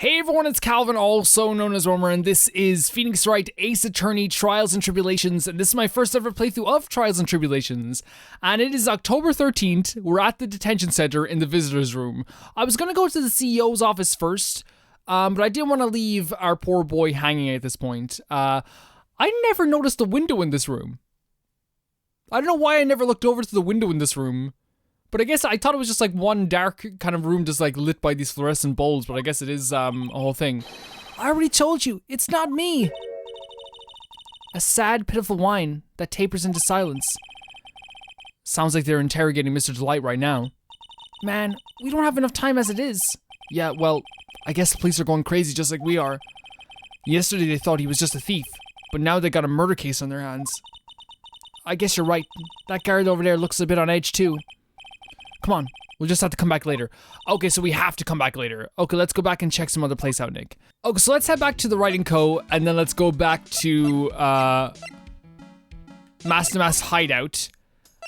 Hey everyone, it's Calvin, also known as Romer, and this is Phoenix Wright, Ace Attorney, Trials and Tribulations, and this is my first ever playthrough of Trials and Tribulations, and it is October 13th, we're at the detention center in the visitor's room. I was gonna go to the CEO's office first, but I didn't want to leave our poor boy hanging at this point. I never noticed a window in this room. I don't know why I never looked over to the window in this room. But I guess I thought it was just like one dark kind of room just like lit by these fluorescent bulbs, but I guess it is a whole thing. I already told you, it's not me! A sad, pitiful whine that tapers into silence. Sounds like they're interrogating Mr. Delight right now. Man, we don't have enough time as it is. Yeah, well, I guess the police are going crazy just like we are. Yesterday they thought he was just a thief, but now they got a murder case on their hands. I guess you're right. That guard over there looks a bit on edge too. Come on, we'll just have to come back later. Okay, so we have to come back later. Okay, let's go back and check some other place out, Nick. Okay, so let's head back to the Wright & Co. and then let's go back to Master hideout,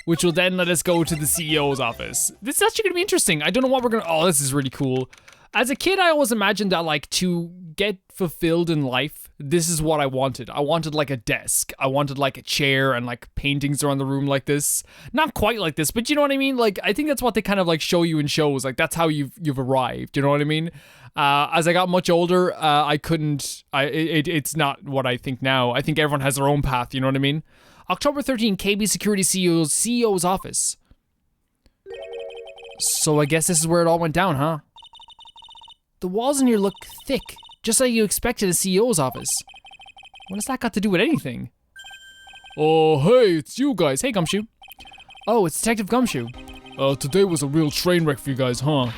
which will then let us go to the CEO's office. This is actually gonna be interesting. I don't know what we're gonna, oh, this is really cool. As a kid, I always imagined that like to get fulfilled in life, this is what I wanted. I wanted like a desk. I wanted like a chair and like paintings around the room like this. Not quite like this, but you know what I mean? Like, I think that's what they kind of like show you in shows. Like, that's how you've arrived. You know what I mean? As I got much older, it's not what I think now. I think everyone has their own path. You know what I mean? October 13, KB Security CEO's office. So I guess this is where it all went down, huh? The walls in here look thick, just like you expected a CEO's office. What does that got to do with anything? Oh, hey, it's you guys. Hey, Gumshoe. Oh, it's Detective Gumshoe. Today was a real train wreck for you guys, huh?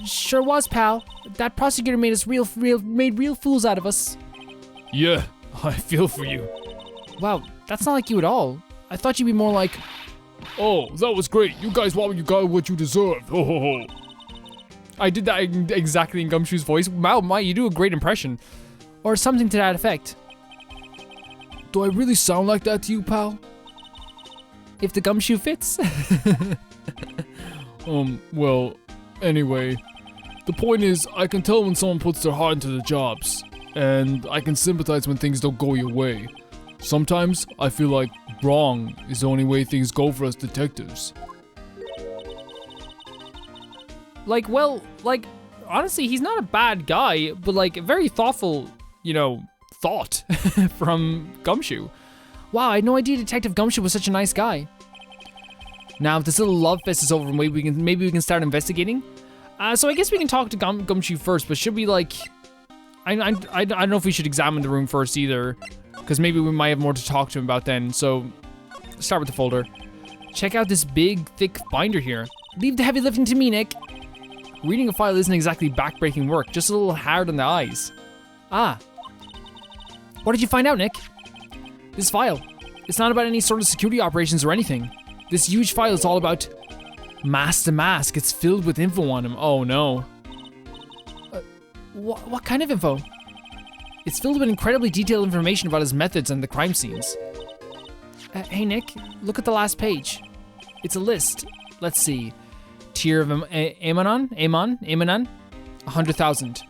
Sure was, pal. That prosecutor made us real fools out of us. Yeah, I feel for you. Wow, that's not like you at all. I thought you'd be more like... Oh, that was great. You guys got what you deserved. Ho ho ho. I did that exactly in Gumshoe's voice. Wow, you do a great impression. Or something to that effect. Do I really sound like that to you, pal? If the Gumshoe fits. Well, anyway. The point is, I can tell when someone puts their heart into their jobs. And I can sympathize when things don't go your way. Sometimes, I feel like wrong is the only way things go for us detectives. Like, well, like, honestly, he's not a bad guy, but like, very thoughtful, you know, thought from Gumshoe. Wow, I had no idea Detective Gumshoe was such a nice guy. Now, if this little love fest is over, maybe we can start investigating. So I guess we can talk to Gumshoe first, but should we like, I don't know if we should examine the room first either, because maybe we might have more to talk to him about then. So, start with the folder. Check out this big, thick binder here. Leave the heavy lifting to me, Nick. Reading a file isn't exactly backbreaking work, just a little hard on the eyes. Ah. What did you find out, Nick? This file. It's not about any sort of security operations or anything. This huge file is all about Mask to Mask. It's filled with info on him. Oh no. What kind of info? It's filled with incredibly detailed information about his methods and the crime scenes. Hey Nick, look at the last page. It's a list. Let's see. Tear of Animon? 100,000.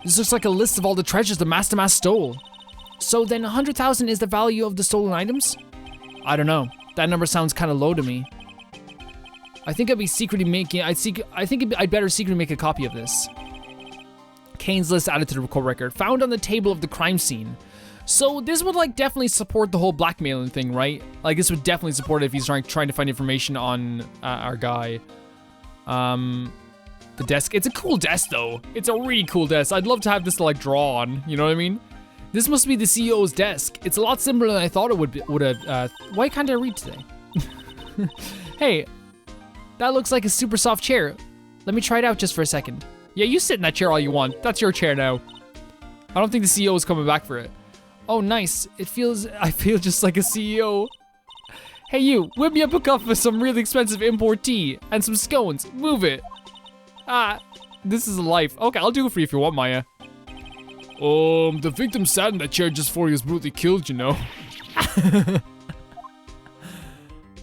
This looks like a list of all the treasures the Master stole. So then 100,000 is the value of the stolen items? I don't know. That number sounds kind of low to me. I think I'd be secretly making... I think I'd better secretly make a copy of this. Kane's list added to the court record. Found on the table of the crime scene. So this would like definitely support the whole blackmailing thing, right? Like this would definitely support it if he's trying to find information on our guy. The desk, it's a cool desk though. It's a really cool desk. I'd love to have this to like draw on, you know what I mean? This must be the CEO's desk. It's a lot simpler than I thought it would have, why can't I read today? Hey, that looks like a super soft chair. Let me try it out just for a second. Yeah, you sit in that chair all you want. That's your chair now. I don't think the CEO is coming back for it. Oh, nice. I feel just like a CEO. Hey you, whip me up a cup of some really expensive import tea and some scones. Move it. Ah, this is a life. Okay, I'll do it for you if you want, Maya. The victim sat in that chair just before he was brutally killed, you know.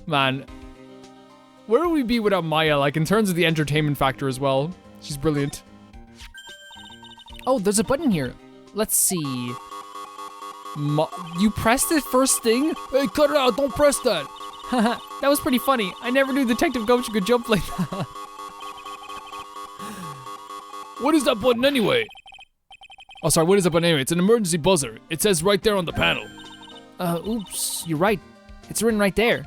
Man, where would we be without Maya, like in terms of the entertainment factor as well? She's brilliant. Oh, there's a button here. Let's see. You pressed it first thing? Hey, cut it out, don't press that. That was pretty funny. I never knew Detective Gumshoe could jump like that. What is that button anyway? Oh, sorry, what is that button anyway? It's an emergency buzzer. It says right there on the panel. Oops, you're right. It's written right there.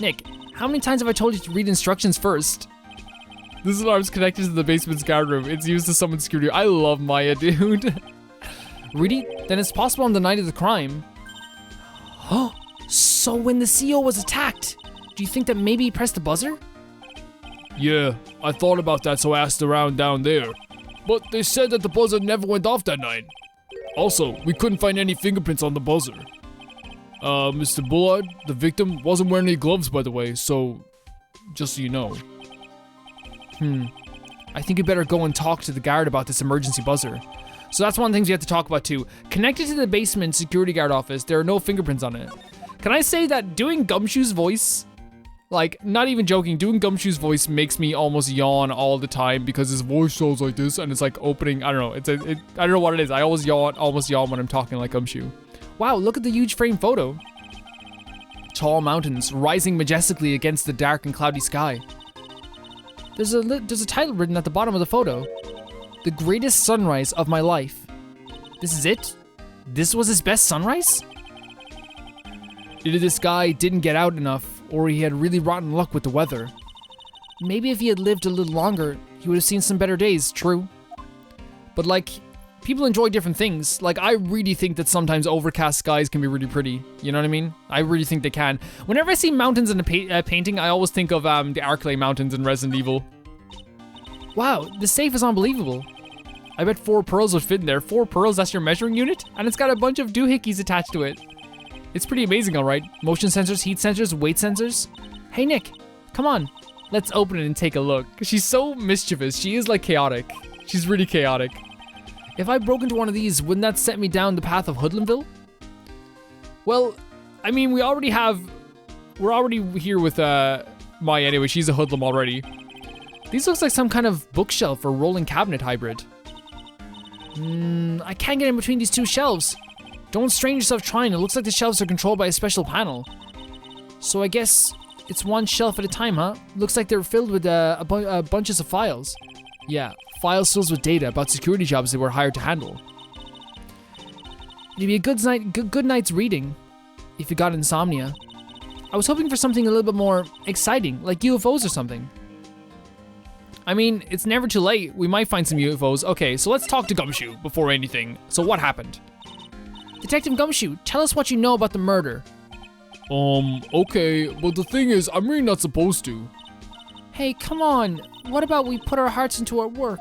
Nick, how many times have I told you to read instructions first? This alarm's connected to the basement's guard room. It's used to summon security. I love Maya, dude. Really? Then it's possible on the night of the crime. Oh, so when the CEO was attacked, do you think that maybe he pressed the buzzer? Yeah, I thought about that, so I asked around down there. But they said that the buzzer never went off that night. Also, we couldn't find any fingerprints on the buzzer. Mr. Bullard, the victim, wasn't wearing any gloves, by the way, so just so you know. I think you better go and talk to the guard about this emergency buzzer. So that's one of the things we have to talk about too. Connected to the basement security guard office, there are no fingerprints on it. Can I say that doing Gumshoe's voice, like, not even joking, doing Gumshoe's voice makes me almost yawn all the time because his voice sounds like this and it's like opening, I don't know, I don't know what it is. I always almost yawn when I'm talking like Gumshoe. Wow, look at the huge frame photo. Tall mountains rising majestically against the dark and cloudy sky. There's a title written at the bottom of the photo. The greatest sunrise of my life. This is it? This was his best sunrise? Either this guy didn't get out enough, or he had really rotten luck with the weather. Maybe if he had lived a little longer, he would have seen some better days, true. But like, people enjoy different things. Like, I really think that sometimes overcast skies can be really pretty. You know what I mean? I really think they can. Whenever I see mountains in a painting, I always think of the Arklay Mountains in Resident Evil. Wow, the safe is unbelievable. I bet 4 pearls would fit in there. 4 pearls, that's your measuring unit? And it's got a bunch of doohickeys attached to it. It's pretty amazing, alright. Motion sensors, heat sensors, weight sensors. Hey Nick, come on. Let's open it and take a look. She's so mischievous. She is like chaotic. She's really chaotic. If I broke into one of these, wouldn't that set me down the path of Hoodlumville? Well, I mean, we're already here with Maya anyway. She's a hoodlum already. These looks like some kind of bookshelf or rolling cabinet hybrid. I can't get in between these 2 shelves. Don't strain yourself trying. It looks like the shelves are controlled by a special panel. So I guess it's one shelf at a time, huh? Looks like they're filled with bunches of files. Yeah, files filled with data about security jobs they were hired to handle. It'd be a good night's reading if you got insomnia. I was hoping for something a little bit more exciting, like UFOs or something. I mean, it's never too late. We might find some UFOs. Okay, so let's talk to Gumshoe before anything. So what happened? Detective Gumshoe, tell us what you know about the murder. Okay, but the thing is, I'm really not supposed to. Hey, come on. What about we put our hearts into our work?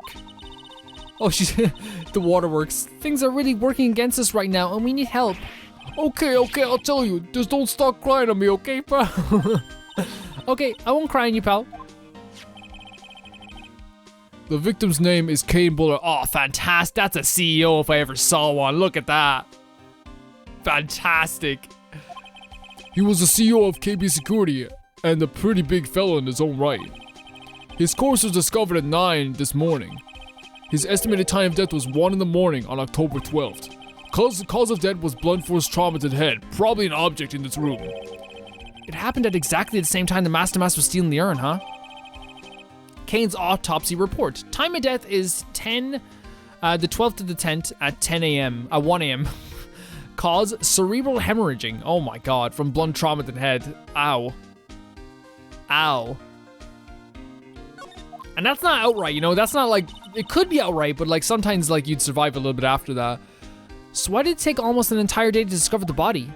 Oh, she's the waterworks. Things are really working against us right now, and we need help. Okay, I'll tell you. Just don't stop crying on me, okay, pal? Okay, I won't cry on you, pal. The victim's name is Kane Bullard. Oh, fantastic. That's a CEO if I ever saw one. Look at that. Fantastic. He was the CEO of KB Security and a pretty big fellow in his own right. His corpse was discovered at 9 this morning. His estimated time of death was 1 in the morning on October 12th. Cause of death was blunt force trauma to the head, probably an object in this room. It happened at exactly the same time the Master Mask was stealing the urn, huh? Kane's autopsy report. Time of death is the 12th to the 10th at 1 a.m. Cause, cerebral hemorrhaging. Oh my god, from blunt trauma to the head. Ow. Ow. And that's not outright, you know? That's not like, it could be outright, but like sometimes like you'd survive a little bit after that. So why did it take almost an entire day to discover the body?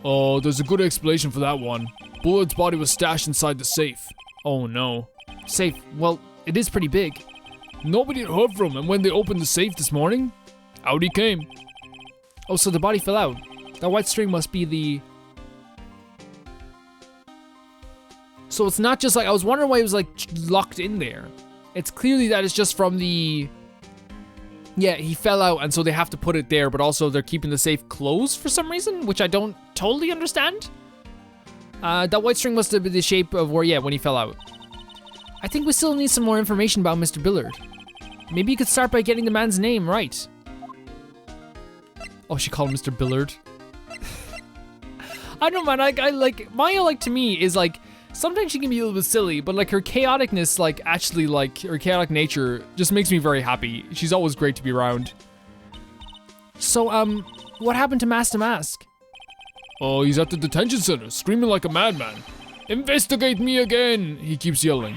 Oh, there's a good explanation for that one. Bullard's body was stashed inside the safe. Oh no. Safe, well, it is pretty big. Nobody had heard from him, and when they opened the safe this morning, out he came. Oh, so the body fell out. That white string must be the... So it's not just like, I was wondering why it was like locked in there. It's clearly that it's just from the... Yeah, he fell out and so they have to put it there, but also they're keeping the safe closed for some reason, which I don't totally understand. That white string must have been the shape of where, yeah, when he fell out. I think we still need some more information about Mr. Bullard. Maybe you could start by getting the man's name right. Oh, she called him Mr. Billard. I don't mind. I like Maya. Like to me is like sometimes she can be a little bit silly, but like her chaoticness, like actually like her chaotic nature, just makes me very happy. She's always great to be around. So what happened to Master Mask? Oh, he's at the detention center, screaming like a madman. Investigate me again! He keeps yelling.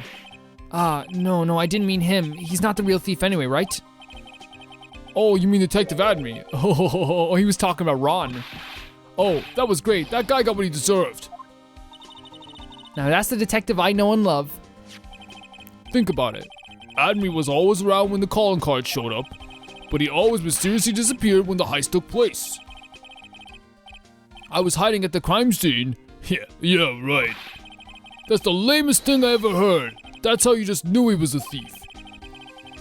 No, I didn't mean him. He's not the real thief anyway, right? Oh, you mean Detective Adme? Oh, he was talking about Ron. Oh, that was great. That guy got what he deserved. Now that's the detective I know and love. Think about it. Adme was always around when the calling card showed up, but he always mysteriously disappeared when the heist took place. I was hiding at the crime scene. Yeah, right. That's the lamest thing I ever heard. That's how you just knew he was a thief.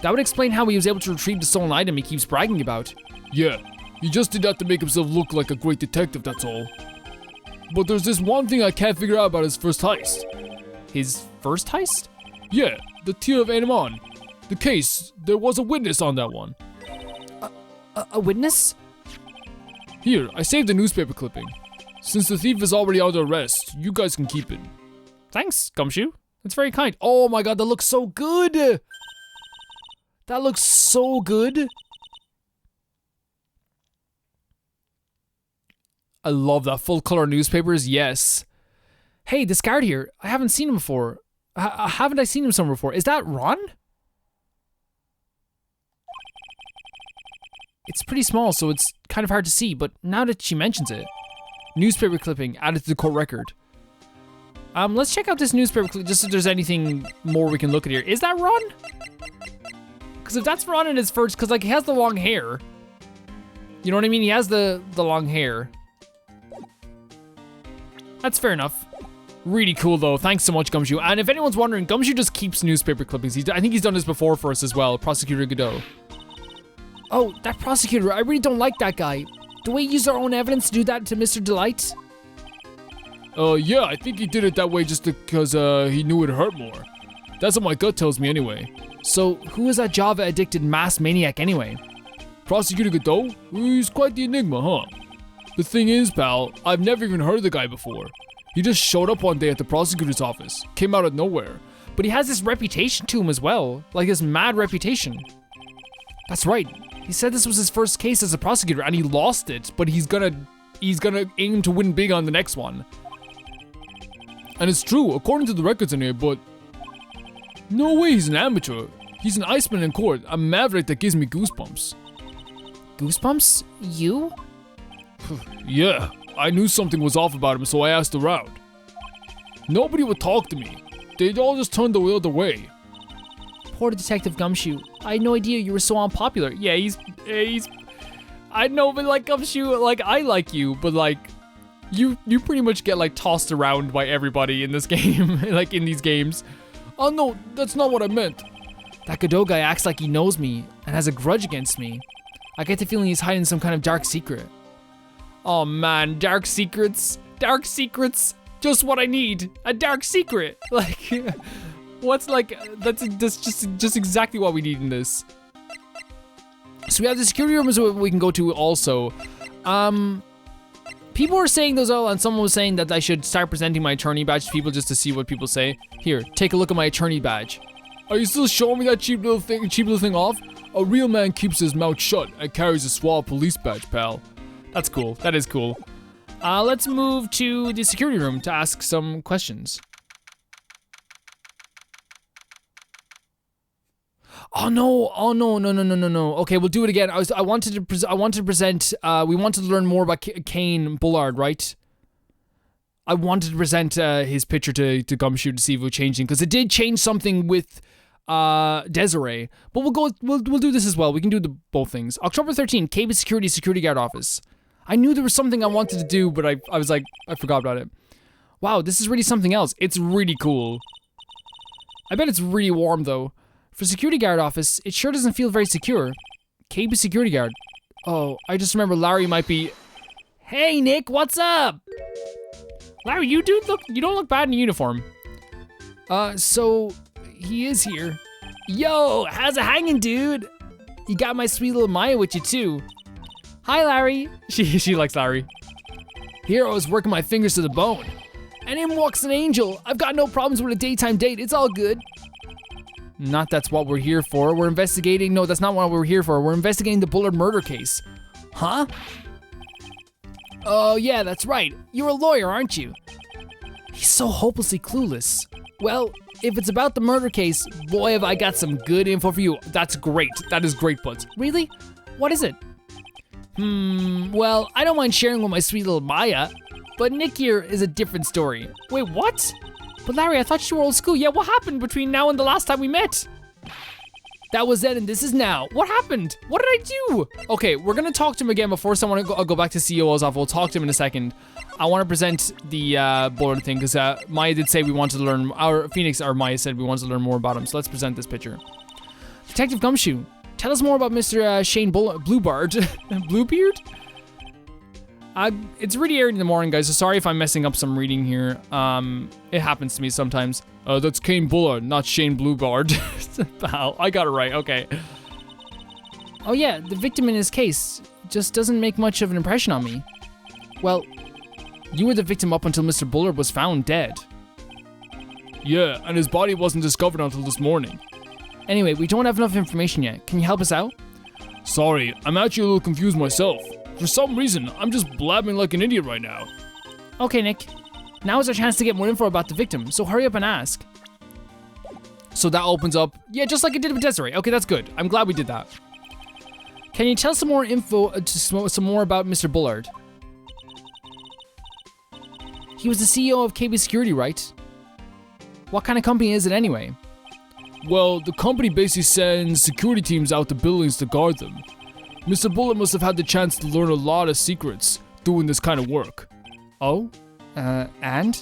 That would explain how he was able to retrieve the stolen item he keeps bragging about. Yeah, he just did that to make himself look like a great detective, that's all. But there's this one thing I can't figure out about his first heist. His first heist? Yeah, the Tear of Animon. The case, there was a witness on that one. A witness? Here, I saved a newspaper clipping. Since the thief is already under arrest, you guys can keep it. Thanks, Gumshoe. That's very kind. Oh my god, that looks so good! That looks so good. I love that full color newspapers, yes. Hey, this guard here, I haven't seen him before. Haven't I seen him somewhere before? Is that Ron? It's pretty small, so it's kind of hard to see, but now that she mentions it. Newspaper clipping added to the court record. Let's check out this newspaper clip just if there's anything more we can look at here. Is that Ron? Because if that's Ron in his first, because like he has the long hair. You know what I mean? He has the long hair. That's fair enough. Really cool though. Thanks so much, Gumshoe. And if anyone's wondering, Gumshoe just keeps newspaper clippings. I think he's done this before for us as well, Prosecutor Godot. Oh, that prosecutor, I really don't like that guy. Do we use our own evidence to do that to Mr. Delight? Yeah, I think he did it that way just because he knew it'd hurt more. That's what my gut tells me anyway. So, who is that Java-addicted mass maniac anyway? Prosecutor Godot? He's quite the enigma, huh? The thing is, pal, I've never even heard of the guy before. He just showed up one day at the prosecutor's office, came out of nowhere. But he has this reputation to him as well, like this mad reputation. That's right. He said this was his first case as a prosecutor and he lost it, but he's gonna aim to win big on the next one. And it's true, according to the records in here, but no way he's an amateur. He's an Iceman in court, a maverick that gives me goosebumps. Goosebumps? You? Yeah, I knew something was off about him, so I asked around. Nobody would talk to me. They'd all just turn the other way. Poor Detective Gumshoe. I had no idea you were so unpopular. Yeah, he's I know, but like Gumshoe, like I like you, but like you pretty much get like tossed around by everybody in this game, like in these games. Oh no, that's not what I meant. That Godot guy acts like he knows me and has a grudge against me. I get the feeling he's hiding some kind of dark secret. Oh man, dark secrets. Dark secrets. Just what I need. A dark secret. Like, what's like, that's just exactly what we need in this. So we have the security room is what we can go to also. People were saying those all, and someone was saying that I should start presenting my attorney badge to people just to see what people say. Here, take a look at my attorney badge. Are you still showing me that cheap little thing off? A real man keeps his mouth shut and carries a suave police badge, pal. That's cool. That is cool. Let's move to the security room to ask some questions. Oh no! No. Okay, we'll do it again. I wanted to present. We wanted to learn more about Kane Bullard, right? I wanted to present his picture to Gumshoe to see if it would change anything, because it did change something with Desiree. But we'll do this as well. We can do both things. October 13th, KB Security Guard Office. I knew there was something I wanted to do, but I was like, I forgot about it. Wow, this is really something else. It's really cool. I bet it's really warm though. For security guard office, it sure doesn't feel very secure. KB security guard. Oh, I just remember Larry might be... Hey Nick, what's up? Larry, you don't look bad in uniform. So, he is here. Yo, how's it hanging, dude? You got my sweet little Maya with you too. Hi, Larry. She likes Larry. Here I was working my fingers to the bone. And in walks an angel. I've got no problems with a daytime date. It's all good. Not that's what we're here for. We're investigating. No, that's not what we're here for. We're investigating the Bullard murder case. Huh? Oh, yeah, that's right. You're a lawyer, aren't you? He's so hopelessly clueless. Well, if it's about the murder case, boy, have I got some good info for you. That's great. That is great, Butts. Really? What is it? Well, I don't mind sharing with my sweet little Maya, but Nick here is a different story. Wait, what? But Larry, I thought you were old school. Yeah, what happened between now and the last time we met? That was then and this is now. What happened? What did I do? Okay, we're gonna talk to him again, but first I'll go back to CEO's off. We'll talk to him in a second. I want to present the Bullard thing, because Maya did say we wanted to learn, Maya said we wanted to learn more about him, so let's present this picture. Detective Gumshoe, tell us more about Mr. Shane Bluebard. Bluebeard? It's really early in the morning, guys, so sorry if I'm messing up some reading here. It happens to me sometimes. That's Kane Bullard, not Shane Bluebard. Wow, I got it right, okay. Oh yeah, the victim in his case just doesn't make much of an impression on me. Well, you were the victim up until Mr. Bullard was found dead. Yeah, and his body wasn't discovered until this morning. Anyway, we don't have enough information yet. Can you help us out? Sorry, I'm actually a little confused myself. For some reason, I'm just blabbing like an idiot right now. Okay, Nick. Now is our chance to get more info about the victim, so hurry up and ask. So that opens up, yeah, just like it did with Desiree. Okay, that's good. I'm glad we did that. Can you tell some more info, some more about Mr. Bullard? He was the CEO of KB Security, right? What kind of company is it anyway? Well, the company basically sends security teams out to buildings to guard them. Mr. Bullard must have had the chance to learn a lot of secrets doing this kind of work. Oh? And?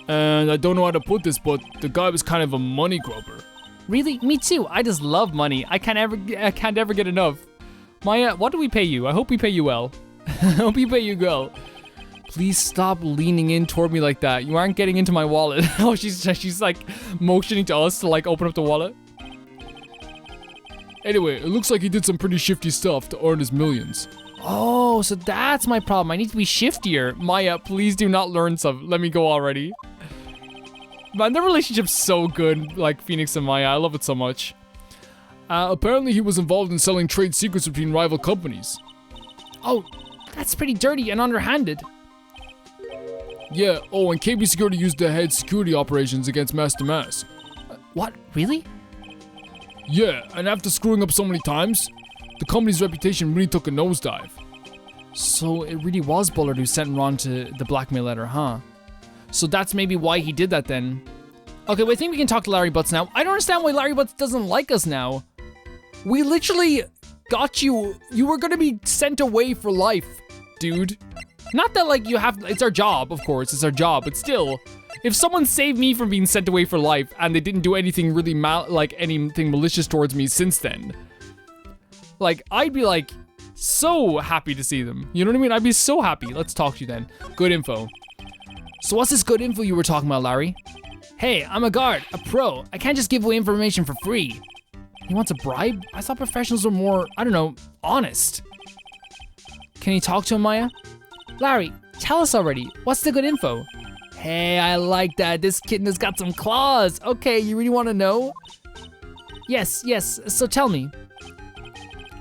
And I don't know how to put this, but the guy was kind of a money grubber. Really? Me too. I just love money. I can't ever get enough. Maya, what do we pay you? I hope we pay you well. I hope we pay you well. Please stop leaning in toward me like that. You aren't getting into my wallet. Oh, she's like motioning to us to like open up the wallet. Anyway, it looks like he did some pretty shifty stuff to earn his millions. Oh, so that's my problem. I need to be shiftier. Maya, please do not learn some. Let me go already. Man, their relationship's so good, like Phoenix and Maya. I love it so much. Apparently he was involved in selling trade secrets between rival companies. Oh, that's pretty dirty and underhanded. Yeah, oh, and KB Security used to head security operations against Master Mask. What? Really? Yeah, and after screwing up so many times, the company's reputation really took a nosedive. So it really was Bullard who sent Ron to the blackmail letter, huh? So that's maybe why he did that then. Okay, well, I think we can talk to Larry Butts now. I don't understand why Larry Butts doesn't like us now. We literally got you. You were gonna be sent away for life, dude. Not that like you have, it's our job, of course, it's our job, but still, if someone saved me from being sent away for life and they didn't do anything really anything malicious towards me since then, like, I'd be like, so happy to see them. You know what I mean? I'd be so happy. Let's talk to you then. Good info. So what's this good info you were talking about, Larry? Hey, I'm a guard, a pro. I can't just give away information for free. He wants a bribe? I thought professionals were more, I don't know, honest. Can you talk to him, Maya? Larry, tell us already. What's the good info? Hey, I like that. This kitten has got some claws. Okay, you really want to know? Yes, so tell me.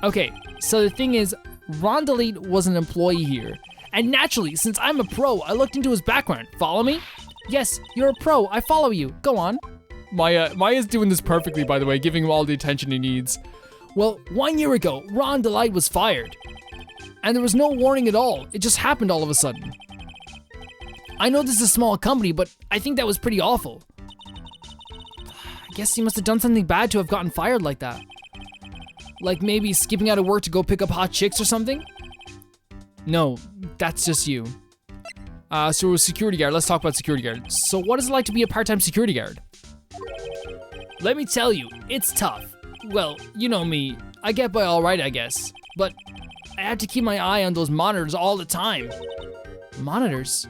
Okay, so the thing is, Ron DeLeet was an employee here. And naturally, since I'm a pro, I looked into his background. Follow me? Yes, you're a pro. I follow you. Go on. Maya's doing this perfectly, by the way, giving him all the attention he needs. Well, 1 year ago, Ron DeLeet was fired. And there was no warning at all. It just happened all of a sudden. I know this is a small company, but I think that was pretty awful. I guess he must have done something bad to have gotten fired like that. Like maybe skipping out of work to go pick up hot chicks or something? No, that's just you. So a security guard. Let's talk about security guard. So what is it like to be a part-time security guard? Let me tell you, it's tough. Well, you know me. I get by all right, I guess. But I have to keep my eye on those monitors all the time. Monitors?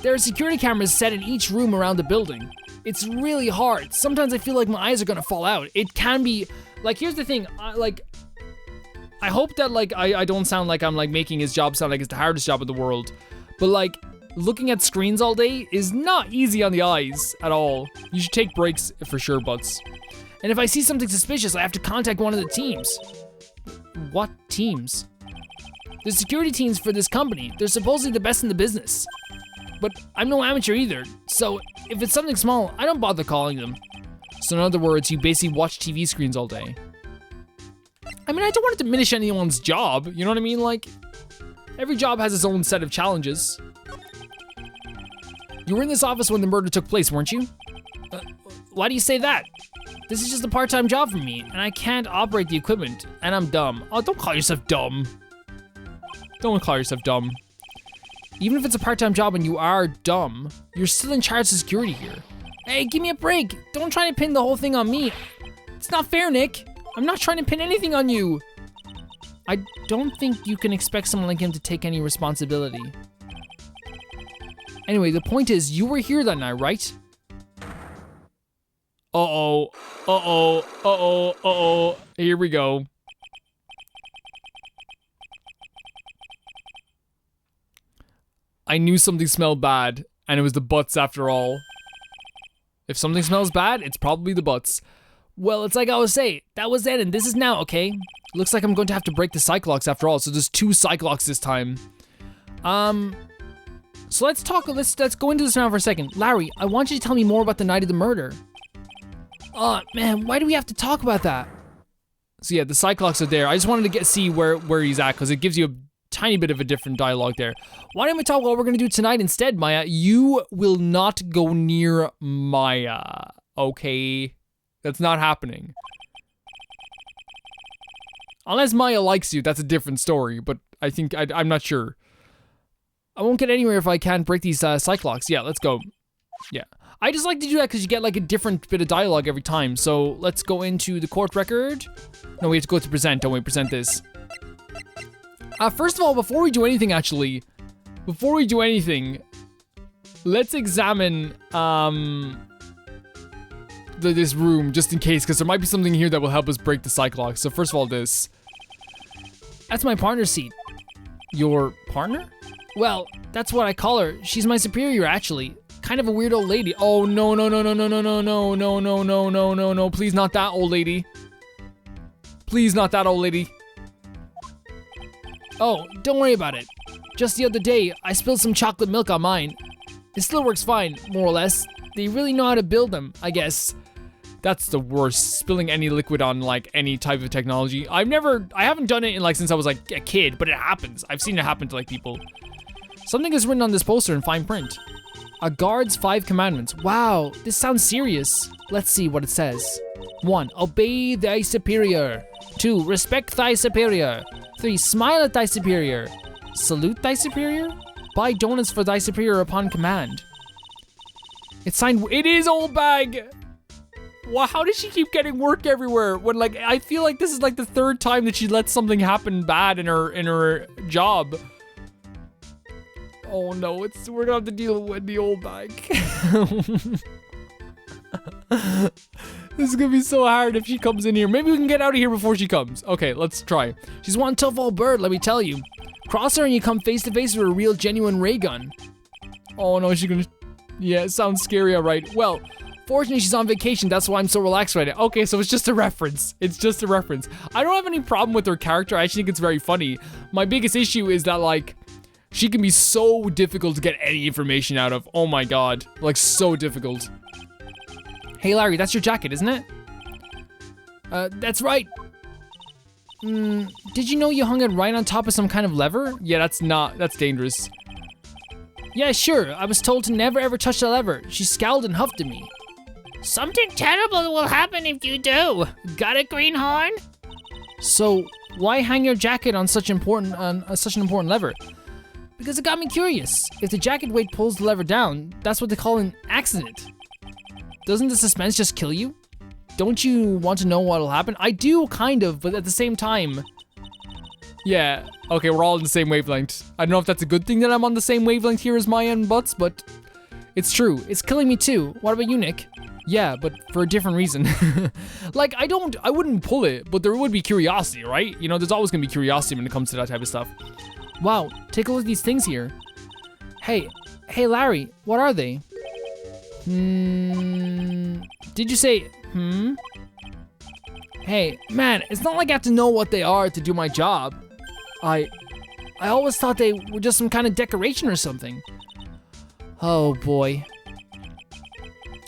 There are security cameras set in each room around the building. It's really hard. Sometimes I feel like my eyes are gonna fall out. It can be, like, here's the thing, I hope that like I don't sound like I'm like making his job sound like it's the hardest job in the world. But like looking at screens all day is not easy on the eyes at all. You should take breaks for sure, Butts. And if I see something suspicious, I have to contact one of the teams. What teams? The security teams for this company. They're supposedly the best in the business. But I'm no amateur either, so if it's something small, I don't bother calling them. So in other words, you basically watch TV screens all day. I mean, I don't want to diminish anyone's job, you know what I mean? Like, every job has its own set of challenges. You were in this office when the murder took place, weren't you? Why do you say that? This is just a part-time job for me, and I can't operate the equipment, and I'm dumb. Oh, don't call yourself dumb. Don't call yourself dumb. Even if it's a part-time job and you are dumb, you're still in charge of security here. Hey, give me a break. Don't try to pin the whole thing on me. It's not fair, Nick. I'm not trying to pin anything on you. I don't think you can expect someone like him to take any responsibility. Anyway, the point is, you were here that night, right? Uh-oh, uh-oh, uh-oh, uh-oh. Here we go. I knew something smelled bad, and it was the butts after all. If something smells bad, it's probably the butts. Well, it's like I was saying, that was then and this is now, okay? Looks like I'm going to have to break the Psyche Locks after all, so there's 2 Psyche Locks this time. So let's go into this now for a second. Larry, I want you to tell me more about the night of the murder. Oh, man, why do we have to talk about that? So yeah, the Psyche Locks are there. I just wanted to see where he's at, because it gives you a tiny bit of a different dialogue there. Why don't we talk about what we're gonna do tonight instead, Maya? You will not go near Maya, okay? That's not happening. Unless Maya likes you, that's a different story, but I think, I'm not sure. I won't get anywhere if I can't break these Psyche Locks. Yeah, let's go. Yeah. I just like to do that because you get like a different bit of dialogue every time. So let's go into the court record. No, we have to go to present. Don't we present this? First of all, before we do anything, let's examine this room just in case, because there might be something here that will help us break the Psyche Lock. So first of all, this. That's my partner's seat. Your partner? Well, that's what I call her. She's my superior, actually. Kind of a weird old lady. Oh, no, no, no, no, no, no, no, no, no, no, no, no, no, no. Please not that old lady. Please not that old lady. Oh, don't worry about it. Just the other day, I spilled some chocolate milk on mine. It still works fine, more or less. They really know how to build them, I guess. That's the worst, spilling any liquid on like any type of technology. I haven't done it in like since I was like a kid, but it happens. I've seen it happen to like people. Something is written on this poster in fine print. A guard's 5 commandments. Wow, this sounds serious. Let's see what it says. 1. Obey thy superior. 2. Respect thy superior. 3. Smile at thy superior. Salute thy superior? Buy donuts for thy superior upon command. It's signed, it is Old Bag! Wow, how does she keep getting work everywhere? When like, I feel like this is like the 3rd time that she lets something happen bad in her job. Oh no, we're gonna have to deal with the Old Bag. This is gonna be so hard if she comes in here. Maybe we can get out of here before she comes. Okay, let's try. She's one tough old bird, let me tell you. Cross her and you come face to face with a real genuine ray gun. Oh no, she's gonna... Yeah, it sounds scary, alright. Well, fortunately she's on vacation, that's why I'm so relaxed right now. Okay, so it's just a reference. It's just a reference. I don't have any problem with her character, I actually think it's very funny. My biggest issue is that like, she can be so difficult to get any information out of. Oh my god, like so difficult. Hey Larry, that's your jacket, isn't it? That's right. Did you know you hung it right on top of some kind of lever? Yeah, that's dangerous. Yeah, sure, I was told to never ever touch the lever. She scowled and huffed at me. Something terrible will happen if you do. Got it, greenhorn? So, why hang your jacket on such an important lever? Because it got me curious. If the jacket weight pulls the lever down, that's what they call an accident. Doesn't the suspense just kill you? Don't you want to know what'll happen? I do, kind of, but at the same time... Yeah, okay, we're all in the same wavelength. I don't know if that's a good thing that I'm on the same wavelength here as Maya and Butts, but... It's true, it's killing me too. What about you, Nick? Yeah, but for a different reason. Like, I wouldn't pull it, but there would be curiosity, right? You know, there's always gonna be curiosity when it comes to that type of stuff. Wow, take a look at these things here. Hey, Larry, what are they? Did you say, Hey, man, it's not like I have to know what they are to do my job. I always thought they were just some kind of decoration or something. Oh boy.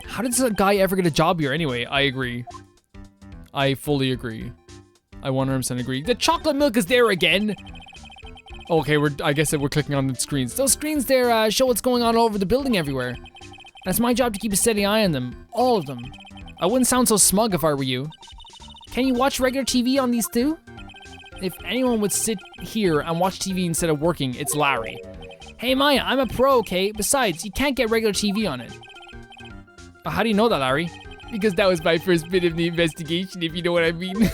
How did this guy ever get a job here anyway? I agree. I fully agree. I 100% agree. The chocolate milk is there again. Okay, I guess that we're clicking on the screens. Those screens there show what's going on all over the building everywhere. And it's my job to keep a steady eye on them. All of them. I wouldn't sound so smug if I were you. Can you watch regular TV on these too? If anyone would sit here and watch TV instead of working, it's Larry. Hey Maya, I'm a pro, okay? Besides, you can't get regular TV on it. How do you know that, Larry? Because that was my first bit of the investigation, if you know what I mean.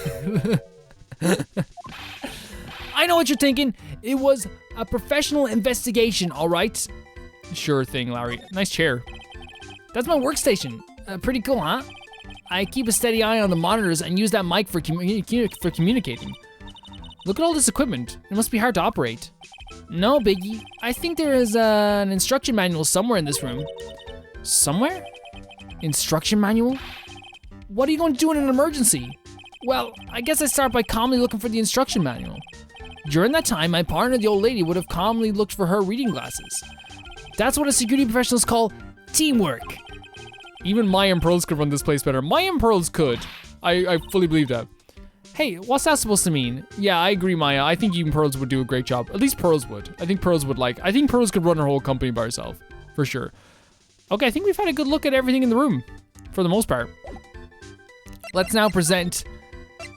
I know what you're thinking. It was a professional investigation, all right? Sure thing, Larry. Nice chair. That's my workstation. Pretty cool, huh? I keep a steady eye on the monitors and use that mic for communicating. Look at all this equipment. It must be hard to operate. No, Biggie. I think there is an instruction manual somewhere in this room. Somewhere? Instruction manual? What are you going to do in an emergency? Well, I guess I start by calmly looking for the instruction manual. During that time, my partner, the old lady, would have calmly looked for her reading glasses. That's what security professionals call teamwork. Even Maya and Pearls could run this place better. Maya and Pearls could. I fully believe that. Hey, what's that supposed to mean? Yeah, I agree, Maya. I think even Pearls would do a great job. At least Pearls would. I think Pearls could run her whole company by herself. For sure. Okay, I think we've had a good look at everything in the room. For the most part. Let's now present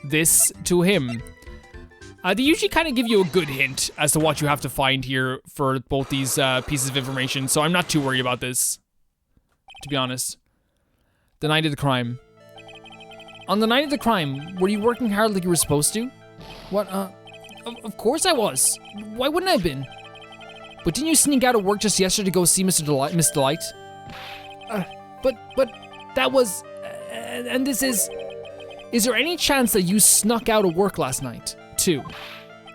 this to him. They usually kind of give you a good hint as to what you have to find here for both these pieces of information, so I'm not too worried about this, to be honest. The night of the crime. On the night of the crime, were you working hard like you were supposed to? What, of course I was. Why wouldn't I have been? But didn't you sneak out of work just yesterday to go see Miss Delight? But that was, and this is there any chance that you snuck out of work last night, too?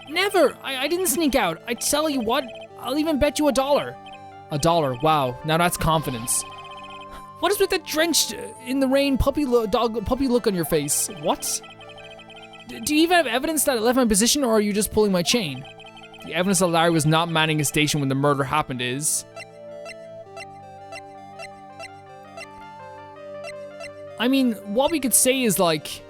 Never, I didn't sneak out. I tell you what, I'll even bet you $1. $1, wow, now that's confidence. What is with the drenched in the rain puppy look on your face? What? Do you even have evidence that I left my position, or are you just pulling my chain? The evidence that Larry was not manning his station when the murder happened is... I mean, what we could say is like...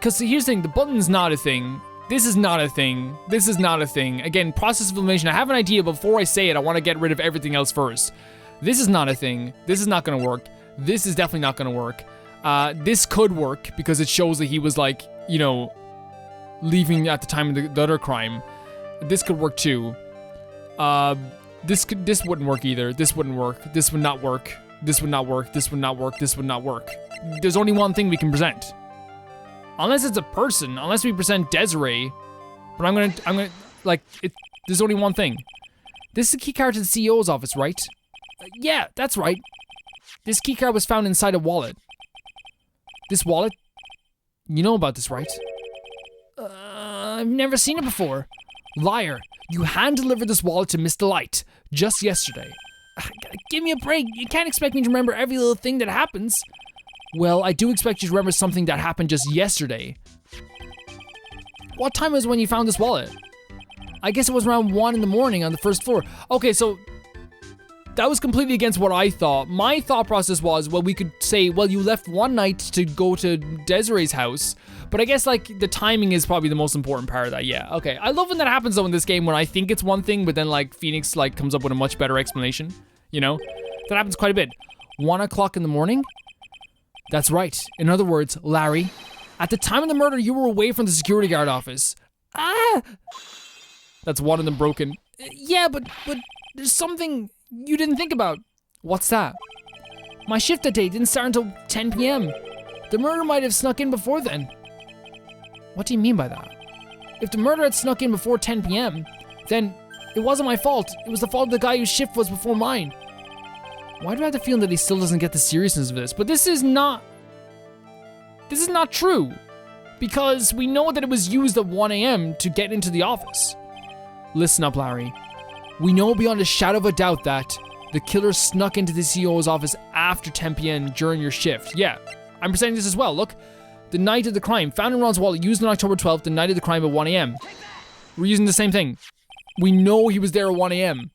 cause here's the thing, the button's not a thing. This is not a thing. This is not a thing. Again, process of elimination. I have an idea, but before I say it, I want to get rid of everything else first. This is not a thing. This is not gonna work. This is definitely not gonna work. This could work because it shows that he was like, you know, leaving at the time of the other crime. This could work too. This wouldn't work either. This wouldn't work. This would not work. This would not work. This would not work. This would not work. There's only one thing we can present. Unless it's a person, unless we present Desiree, but I'm gonna, there's only one thing. This is a keycard to the CEO's office, right? Yeah, that's right. This keycard was found inside a wallet. This wallet? You know about this, right? I've never seen it before. Liar, you hand-delivered this wallet to Miss Delight just yesterday. Give me a break, you can't expect me to remember every little thing that happens. Well, I do expect you to remember something that happened just yesterday. What time was when you found this wallet? I guess it was around 1 in the morning on the first floor. Okay, so that was completely against what I thought. My thought process was, well, we could say, well, you left one night to go to Desiree's house, but I guess like the timing is probably the most important part of that. Yeah, okay. I love when that happens though in this game when I think it's one thing, but then like Phoenix like comes up with a much better explanation, you know? That happens quite a bit. 1 o'clock in the morning? That's right. In other words, Larry, at the time of the murder, you were away from the security guard office. Ah! That's one of them broken. Yeah, but there's something you didn't think about. What's that? My shift that day didn't start until 10 p.m. The murder might have snuck in before then. What do you mean by that? If the murder had snuck in before 10 p.m., then It wasn't my fault. It was the fault of the guy whose shift was before mine. Why do I have the feeling that he still doesn't get the seriousness of this? But this is not true. Because we know that it was used at 1 a.m. to get into the office. Listen up, Larry. We know beyond a shadow of a doubt that the killer snuck into the CEO's office after 10 p.m. during your shift. Yeah, I'm presenting this as well. Look, the night of the crime. Found in Ron's wallet, used on October 12th, the night of the crime at 1 a.m. We're using the same thing. We know he was there at 1 a.m.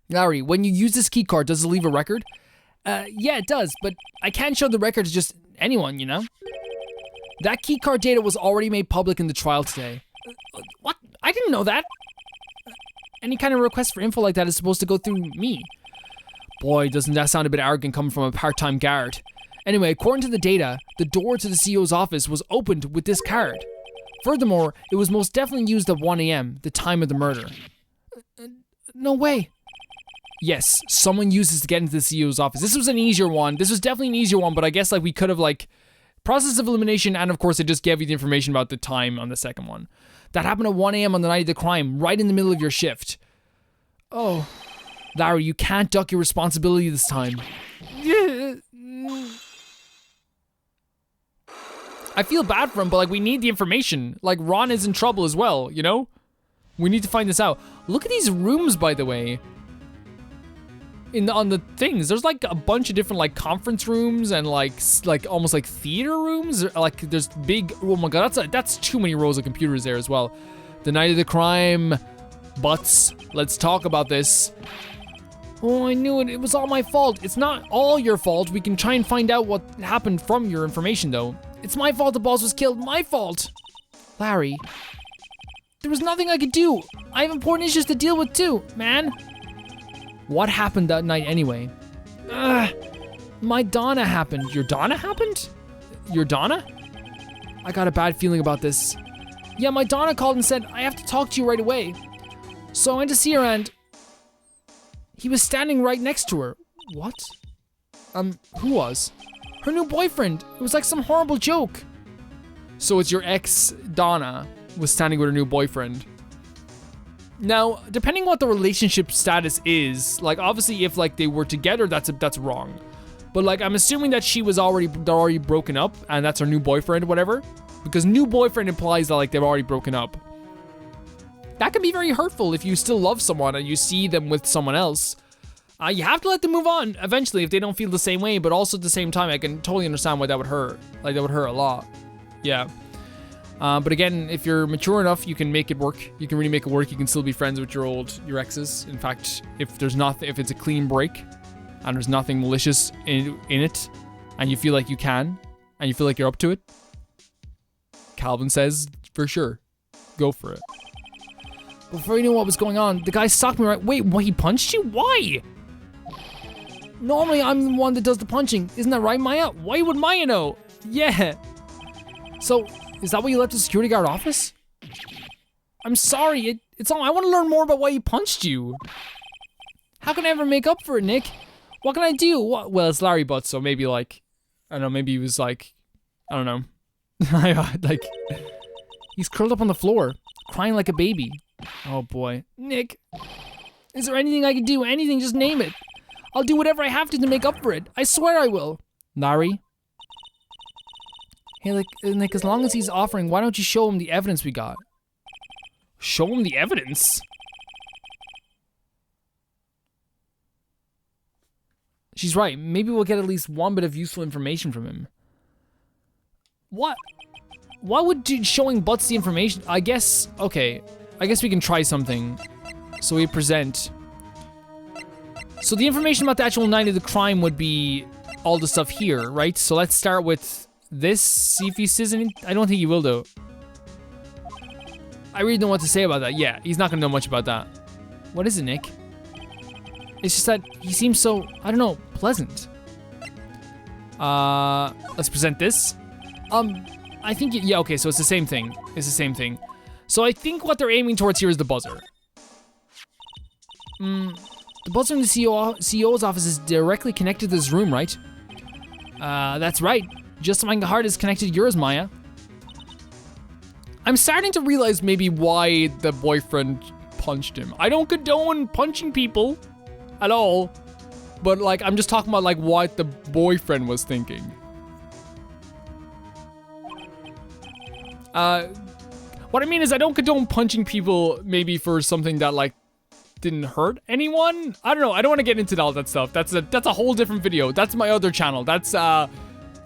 Larry, when you use this key card, does it leave a record? Yeah, it does, but I can't show the record to just anyone, you know? That key card data was already made public in the trial today. What? I didn't know that. Any kind of request for info like that is supposed to go through me. Boy, doesn't that sound a bit arrogant coming from a part-time guard. Anyway, according to the data, the door to the CEO's office was opened with this card. Furthermore, it was most definitely used at 1 a.m., the time of the murder. No way. Yes, someone used this to get into the CEO's office. This was an easier one. This was definitely an easier one, but I guess like we could have like process of elimination, and of course it just gave you the information about the time on the second one. That happened at 1 a.m. on the night of the crime, right in the middle of your shift. Oh, Larry, you can't duck your responsibility this time. I feel bad for him, but like we need the information. Like Ron is in trouble as well, you know? We need to find this out. Look at these rooms, by the way. On the things, there's like a bunch of different like conference rooms and like almost like theater rooms. Like there's big, oh my god, that's too many rows of computers there as well. The night of the crime, butts, let's talk about this. Oh, I knew it, it was all my fault. It's not all your fault. We can try and find out what happened from your information though. It's my fault the boss was killed, my fault. Larry, there was nothing I could do. I have important issues to deal with too, man. What happened that night anyway? My Donna happened. Your Donna happened? Your Donna? I got a bad feeling about this. Yeah, my Donna called and said, I have to talk to you right away. So I went to see her and he was standing right next to her. What? Who was? Her new boyfriend. It was like some horrible joke. So it's your ex, Donna, was standing with her new boyfriend. Now, depending what the relationship status is, like obviously if like they were together, that's wrong. But like I'm assuming that they're already broken up and that's her new boyfriend or whatever. Because new boyfriend implies that like they've already broken up. That can be very hurtful if you still love someone and you see them with someone else. You have to let them move on eventually if they don't feel the same way, but also at the same time I can totally understand why that would hurt. Like that would hurt a lot. Yeah. But again, if you're mature enough, you can make it work. You can really make it work. You can still be friends with your exes. In fact, if it's a clean break and there's nothing malicious in it, and you feel like you can, and you feel like you're up to it, Calvin says, for sure, go for it. Before you knew what was going on, the guy socked me right. Wait, what, he punched you? Why? Normally, I'm the one that does the punching. Isn't that right, Maya? Why would Maya know? Yeah. So, is that why you left the security guard office? I'm sorry, it's all, I want to learn more about why he punched you. How can I ever make up for it, Nick? What can I do? What? Well, it's Larry Butts, so maybe like, I don't know, maybe he was like, I don't know. Like, he's curled up on the floor, crying like a baby. Oh boy. Nick, is there anything I can do? Anything, just name it. I'll do whatever I have to make up for it. I swear I will. Larry? Hey, like, Nick, as long as he's offering, why don't you show him the evidence we got? Show him the evidence? She's right. Maybe we'll get at least one bit of useful information from him. What? Why would showing Butts the information? I guess, okay. I guess we can try something. So we present. So the information about the actual night of the crime would be all the stuff here, right? So let's start with this, see if he says anything. I don't think he will though. I really don't know what to say about that. Yeah, he's not gonna know much about that. What is it, Nick? It's just that he seems so, I don't know, pleasant. Let's present this. I think, yeah, okay, so it's the same thing. It's the same thing. So I think what they're aiming towards here is the buzzer. The buzzer in the CEO's office is directly connected to this room, right? That's right. Just like my heart is connected to yours, Maya. I'm starting to realize maybe why the boyfriend punched him. I don't condone punching people at all. But, like, I'm just talking about, like, what the boyfriend was thinking. What I mean is I don't condone punching people maybe for something that, like, didn't hurt anyone. I don't know. I don't want to get into all that stuff. That's a whole different video. That's my other channel. That's,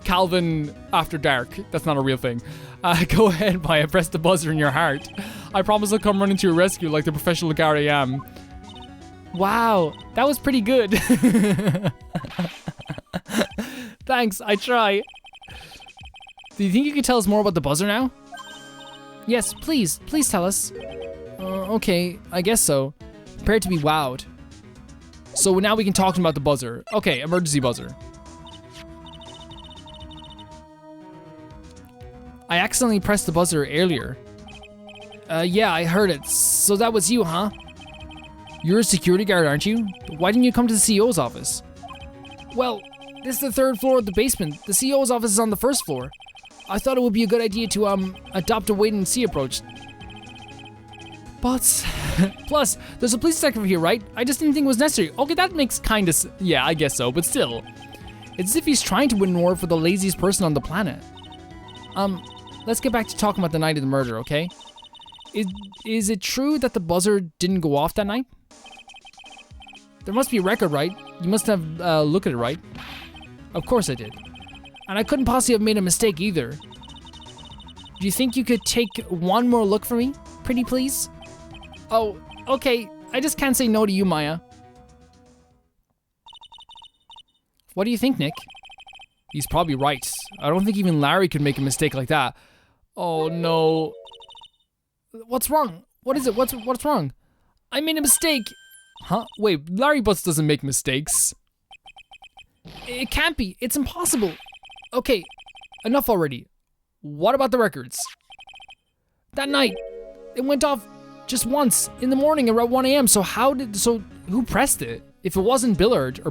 Calvin After Dark. That's not a real thing. Go ahead, Maya. Press the buzzer in your heart. I promise I'll come running to your rescue like the professional guard I am. Wow, that was pretty good. Thanks, I try. Do you think you could tell us more about the buzzer now? Yes, please tell us. Okay, I guess so. Prepare to be wowed. So now we can talk about the buzzer. Okay, emergency buzzer. I accidentally pressed the buzzer earlier. Yeah, I heard it. So that was you, huh? You're a security guard, aren't you? Why didn't you come to the CEO's office? Well, this is the 3rd floor of the basement. The CEO's office is on the 1st floor. I thought it would be a good idea to, adopt a wait-and-see approach. But, plus, there's a police detective here, right? I just didn't think it was necessary. Okay, that makes kinda yeah, I guess so, but still. It's as if he's trying to win an award for the laziest person on the planet. Let's get back to talking about the night of the murder, okay? Is it true that the buzzer didn't go off that night? There must be a record, right? You must have looked at it, right? Of course I did. And I couldn't possibly have made a mistake either. Do you think you could take one more look for me? Pretty please? Oh, okay. I just can't say no to you, Maya. What do you think, Nick? He's probably right. I don't think even Larry could make a mistake like that. Oh no. What's wrong? What is it? What's wrong? I made a mistake. Huh? Wait, Larry Butts doesn't make mistakes. It can't be. It's impossible. Okay, enough already. What about the records? That night, it went off just once in the morning around 1 a.m. So who pressed it? If it wasn't Bullard,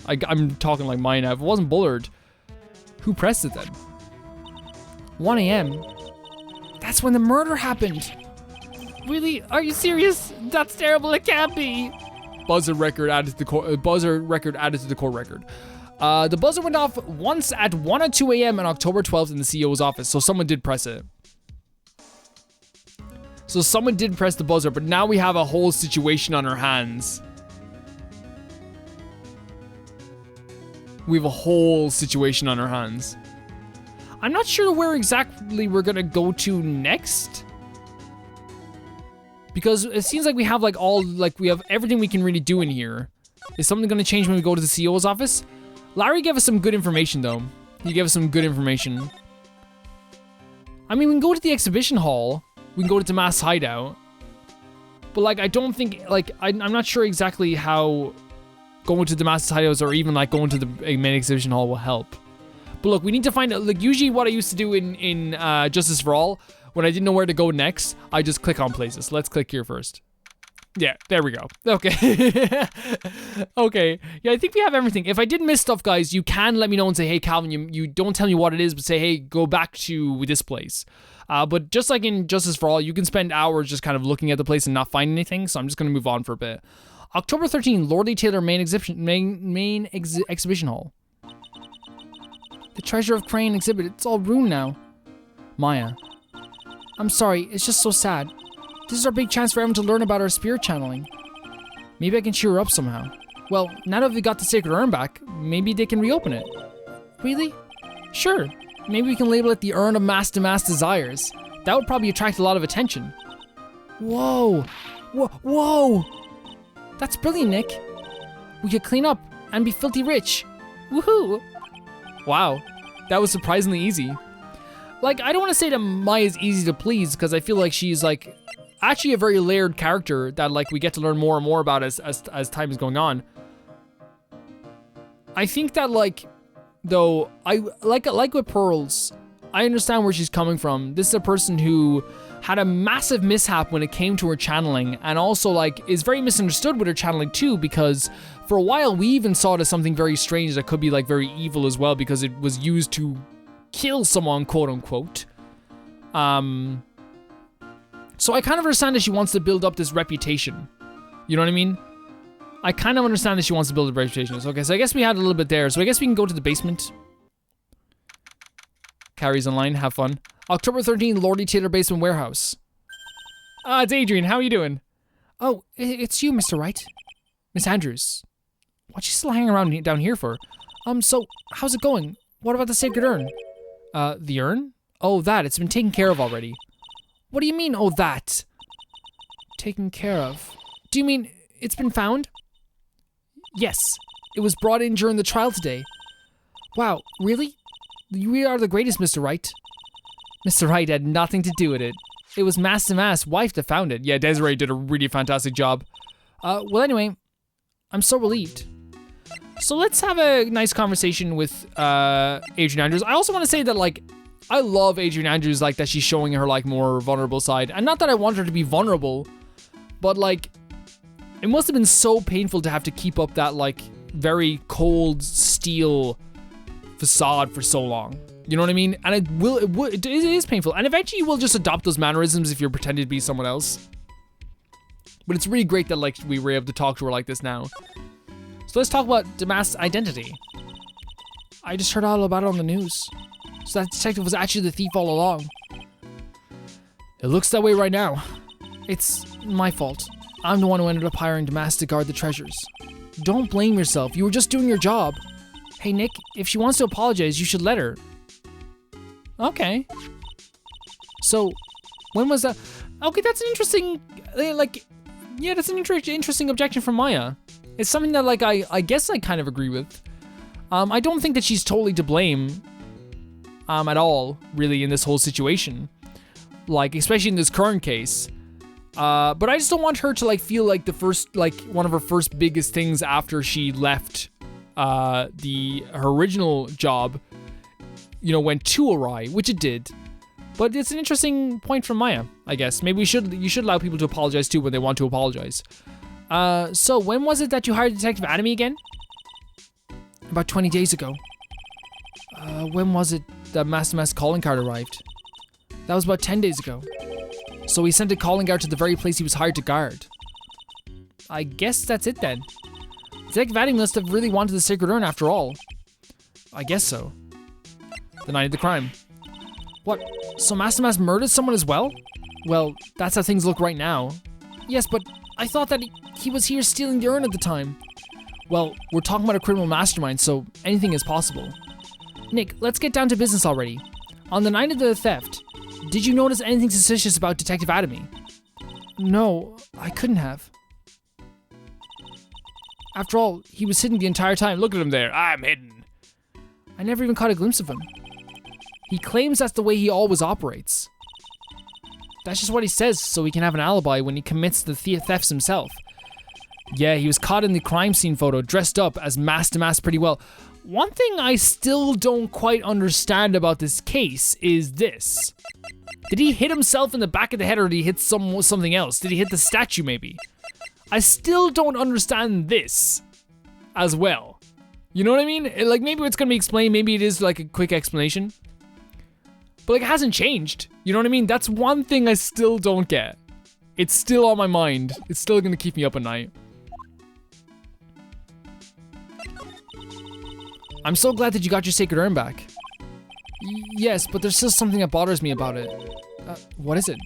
I'm talking like mine now. If it wasn't Bullard, who pressed it then? 1 a.m. That's when the murder happened. Really? Are you serious? That's terrible. It can't be. Buzzer record added to the court record. The buzzer went off once at 1 or 2 a.m. on October 12th in the CEO's office, so someone did press it. So someone did press the buzzer, but now we have a whole situation on our hands. We have a whole situation on our hands. I'm not sure where exactly we're gonna go to next. Because it seems like we have we have everything we can really do in here. Is something gonna change when we go to the CEO's office? Larry gave us some good information though. He gave us some good information. I mean, we can go to the exhibition hall. We can go to the mass hideout. But I don't think, I'm not sure exactly how going to the mass hideouts or even going to the main exhibition hall will help. But look, we need to find out, usually what I used to do in Justice for All, when I didn't know where to go next, I just click on places. Let's click here first. Yeah, there we go. Okay. Okay. Yeah, I think we have everything. If I did miss stuff, guys, you can let me know and say, hey, Calvin, you don't tell me what it is, but say, hey, go back to this place. But just like in Justice for All, you can spend hours just kind of looking at the place and not finding anything, so I'm just going to move on for a bit. October 13th, Lord Lee Taylor main exhibition hall. The Treasure of Crane exhibit, it's all ruined now. Maya. I'm sorry, it's just so sad. This is our big chance for everyone to learn about our spirit channeling. Maybe I can cheer her up somehow. Well, now that we got the Sacred Urn back, maybe they can reopen it. Really? Sure. Maybe we can label it the Urn of Mass to Mass Desires. That would probably attract a lot of attention. Whoa! Whoa! That's brilliant, Nick. We could clean up and be filthy rich. Woohoo! Wow, that was surprisingly easy. I don't want to say that Maya's easy to please, because I feel like she's actually a very layered character that we get to learn more and more about as time is going on. I think that though I like with Pearls, I understand where she's coming from. This is a person who had a massive mishap when it came to her channeling, and also is very misunderstood with her channeling too, because for a while we even saw it as something very strange that could be very evil as well, because it was used to kill someone, quote unquote. So I kind of understand that she wants to build up this reputation. You know what I mean? I kind of understand that she wants to build a reputation. Okay, so I guess we had a little bit there. So I guess we can go to the basement. Carrie's online. Have fun. October 13th, Lordy Taylor Basement Warehouse. It's Adrian. How are you doing? Oh, it's you, Mr. Wright. Miss Andrews. What's she still hanging around down here for? So, how's it going? What about the Sacred Urn? The urn? Oh, that. It's been taken care of already. What do you mean, oh, that? Taken care of? Do you mean it's been found? Yes. It was brought in during the trial today. Wow, really? You are the greatest, Mr. Wright. Mr. Wright had nothing to do with it. It was Mass wife that found it. Yeah, Desiree did a really fantastic job. Well, anyway, I'm so relieved. So let's have a nice conversation with Adrian Andrews. I also want to say that, like, I love Adrian Andrews, like, that she's showing her, like, more vulnerable side. And not that I want her to be vulnerable, but, like, it must have been so painful to have to keep up that, like, very cold steel facade for so long. You know what I mean? And it is painful. And eventually you will just adopt those mannerisms if you're pretending to be someone else. But it's really great that, like, we were able to talk to her like this now. So let's talk about Damask's identity. I just heard all about it on the news. So that detective was actually the thief all along. It looks that way right now. It's my fault. I'm the one who ended up hiring Damask to guard the treasures. Don't blame yourself. You were just doing your job. Hey, Nick, if she wants to apologize, you should let her. Okay. So, when was that? Okay, that's an interesting, like, yeah, that's an interesting objection from Maya. It's something that, like, I guess I kind of agree with. I don't think that she's totally to blame, at all, really, in this whole situation. Like, especially in this current case. But I just don't want her to, like, feel like one of her first biggest things after she left, her original job, you know, went too awry, which it did. But it's an interesting point from Maya, I guess. Maybe you should allow people to apologize too when they want to apologize. So when was it that you hired Detective Animon again? About 20 days ago. When was it that Master's calling card arrived? That was about 10 days ago. So he sent a calling card to the very place he was hired to guard. I guess that's it then. Detective Animon must have really wanted the Sacred Urn after all. I guess so. The night of the crime. What? So Master murdered someone as well? Well, that's how things look right now. Yes, but I thought that he was here stealing the urn at the time. Well, we're talking about a criminal mastermind, so anything is possible. Nick, let's get down to business already. On the night of the theft, did you notice anything suspicious about Detective Animon? No, I couldn't have. After all, he was hidden the entire time. Look at him there. I'm hidden. I never even caught a glimpse of him. He claims that's the way he always operates. That's just what he says, so he can have an alibi when he commits the thefts himself. Yeah, he was caught in the crime scene photo, dressed up as Master pretty well. One thing I still don't quite understand about this case is this. Did he hit himself in the back of the head, or did he hit something else? Did he hit the statue, maybe? I still don't understand this as well. You know what I mean? Like, maybe it's gonna be explained, maybe it is like a quick explanation. But, like, it hasn't changed. You know what I mean? That's one thing I still don't get. It's still on my mind. It's still gonna keep me up at night. I'm so glad that you got your Sacred Urn back. Yes, but there's still something that bothers me about it. What is it?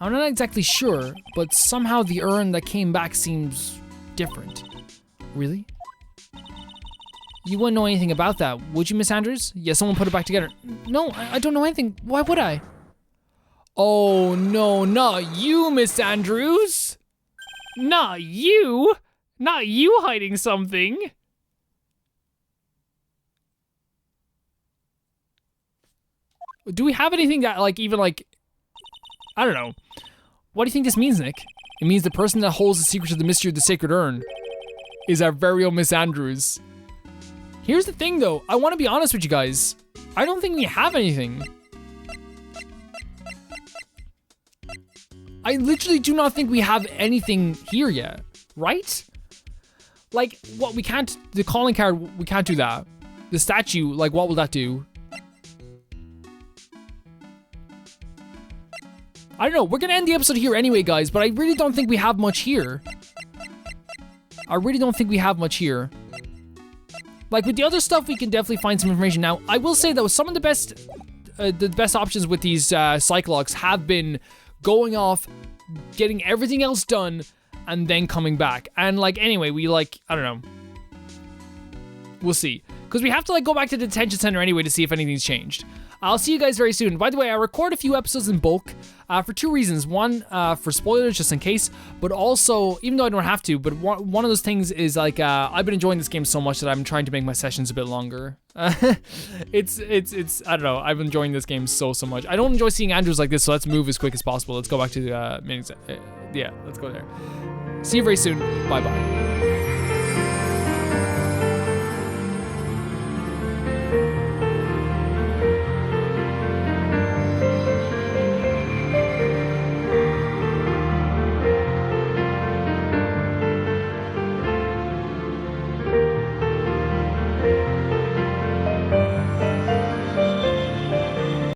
I'm not exactly sure, but somehow the urn that came back seems different. Really? You wouldn't know anything about that, would you, Miss Andrews? Yeah, someone put it back together. No, I don't know anything. Why would I? Oh, no, not you, Miss Andrews. Not you. Not you hiding something. Do we have anything that, like, even, like, I don't know. What do you think this means, Nick? It means the person that holds the secret to the mystery of the Sacred Urn is our very own Miss Andrews. Here's the thing, though. I want to be honest with you guys. I don't think we have anything. I literally do not think we have anything here yet. Right? Like, what, we can't... The calling card, we can't do that. The statue, like, what will that do? I don't know. We're gonna end the episode here anyway, guys, but I really don't think we have much here. Like, with the other stuff, we can definitely find some information. Now, I will say, though, some of the best options with these Psyche Locks have been going off, getting everything else done, and then coming back. And, like, anyway, I don't know. We'll see. Because we have to, like, go back to the detention center anyway to see if anything's changed. I'll see you guys very soon. By the way, I record a few episodes in bulk for two reasons. One, for spoilers, just in case, but also, even though I don't have to, but one of those things is, like, I've been enjoying this game so much that I'm trying to make my sessions a bit longer. It's I don't know, I'm enjoying this game so much. I don't enjoy seeing Andrews like this, so let's move as quick as possible. Let's go back to the main, yeah, let's go there. See you very soon. Bye-bye.